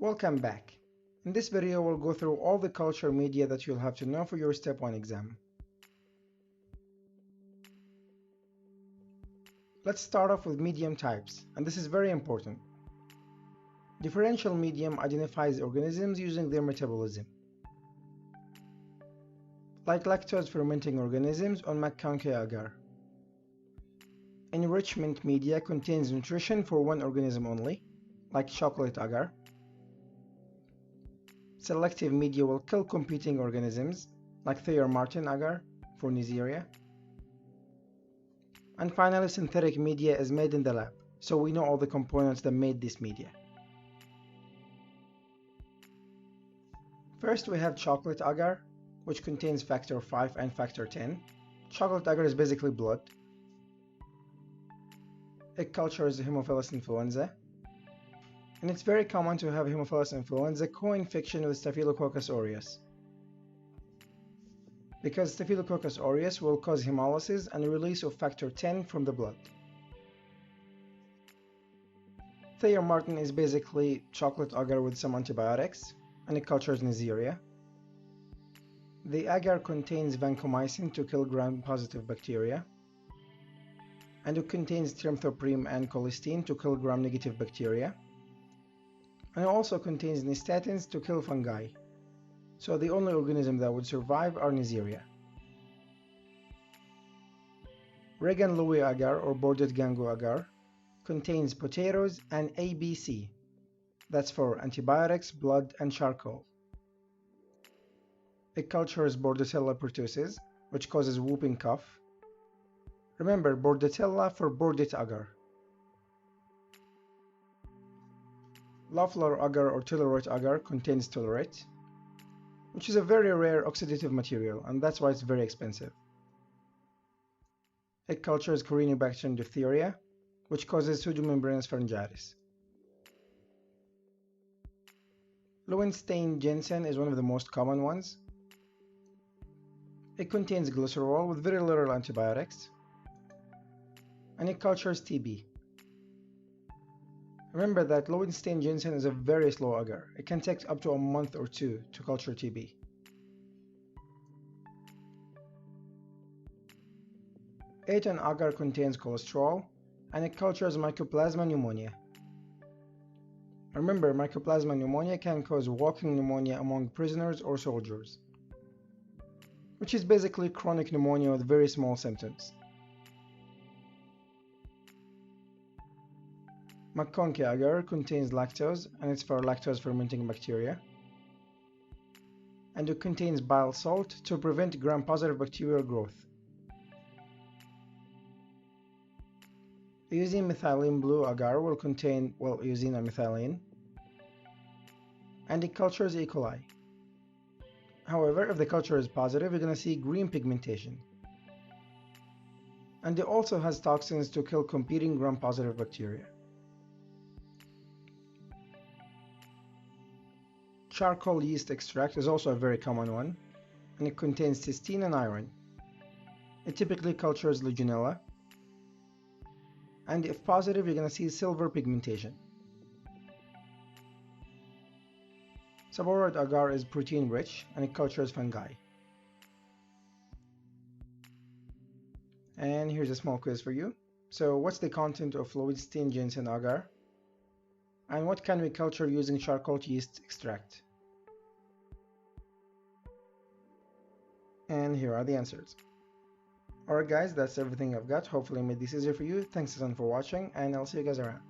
Welcome back. In this video we'll go through all the culture media that you'll have to know for your Step 1 exam. Let's start off with medium types, and this is very important. Differential medium identifies organisms using their metabolism, like lactose fermenting organisms on MacConkey Agar. Enrichment media contains nutrition for one organism only, like chocolate agar. Selective media will kill competing organisms, like Thayer-Martin agar for Neisseria. And finally, synthetic media is made in the lab, so we know all the components that made this media. First we have chocolate agar, which contains factor 5 and factor 10. Chocolate agar is basically blood. It cultures Haemophilus influenza. And it's very common to have Haemophilus influenza co-infection with Staphylococcus aureus, because Staphylococcus aureus will cause hemolysis and release of factor 10 from the blood. Thayer-Martin is basically chocolate agar with some antibiotics, and it cultures Neisseria. The agar contains vancomycin to kill gram-positive bacteria, and it contains trimethoprim and colistin to kill gram-negative bacteria. And it also contains nystatins to kill fungi, so the only organism that would survive are Neisseria. Regan-Lowe agar or Bordet Gangou agar contains potatoes and ABC, that's for antibiotics, blood, and charcoal. It cultures Bordetella pertussis, which causes whooping cough. Remember, Bordetella for Bordet agar. Löffler agar or Tellurite agar contains Tellurite, which is a very rare oxidative material, and that's why it's very expensive. It cultures Corynebacterium diphtheria, which causes pseudomembranous pharyngitis. Löwenstein-Jensen is one of the most common ones. It contains glycerol with very little antibiotics, and it cultures TB. Remember that Löwenstein-Jensen is a very slow agar. It can take up to a month or two to culture TB. Eaton Agar contains cholesterol, and it cultures Mycoplasma pneumonia. Remember, Mycoplasma pneumonia can cause walking pneumonia among prisoners or soldiers, which is basically chronic pneumonia with very small symptoms. MacConkey agar contains lactose, and it's for lactose fermenting bacteria. And it contains bile salt to prevent gram-positive bacterial growth. Eosin methylene blue agar will contain, eosin and methylene, and it cultures E. coli. However, if the culture is positive, you're going to see green pigmentation. And it also has toxins to kill competing gram-positive bacteria. Charcoal yeast extract is also a very common one, and it contains cysteine and iron. It typically cultures Legionella, and if positive, you're going to see silver pigmentation. Sabouraud Agar is protein rich, and it cultures fungi. And here's a small quiz for you. So what's the content of Löwenstein-Jensen agar? And what can we culture using charcoal yeast extract? And here are the answers. Alright guys, that's everything I've got. Hopefully I made this easier for you. Thanks a ton for watching, and I'll see you guys around.